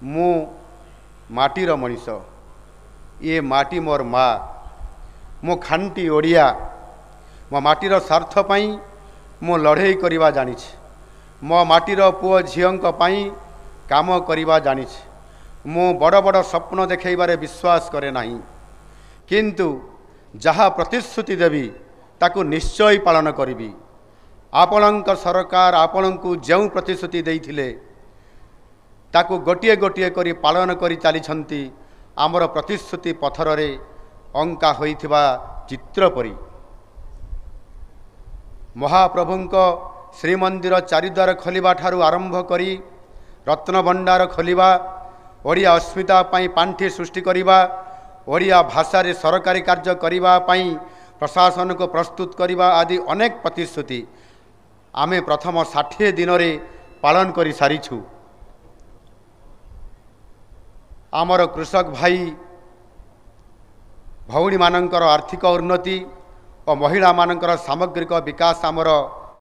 मु माटीर मनीष ये माटी मोर माँ मो खांटी ओडिया मो माटीर स्वार्थ पाई मु लड़े करवा जानी मो माटीर पुओ झीओं काम करवा जानी मु बड़ बड़ स्वप्न देखैबारे विश्वास करे नहीं किंतु जहाँ प्रतिश्रुति देवी ताकू निश्चय पालन करी आपणक सरकार आपण को जो प्रतिश्रुति देइथिले ताकू गोटे गोटे करी पालन करी चली आमर प्रतिश्रुति पथर रे अंका होइथिबा चित्र परी महाप्रभुंक श्रीमंदिर चारिद्वार खोलिबा ठारू आरंभ करी रत्न भंडार खोलिबा ओडिया अस्मिता पाई पांठी सृष्टि करिबा ओडिया भाषा रे सरकारी कार्य करिबा पाई प्रशासन को प्रस्तुत करिबा आदि अनेक प्रतिश्रुति आमे प्रथम 60 दिन रे पालन करी सारिछु। आमर कृषक भाई भौणी मानकर आर्थिक उन्नति और महिला मानकर सामग्रिक विकास आमर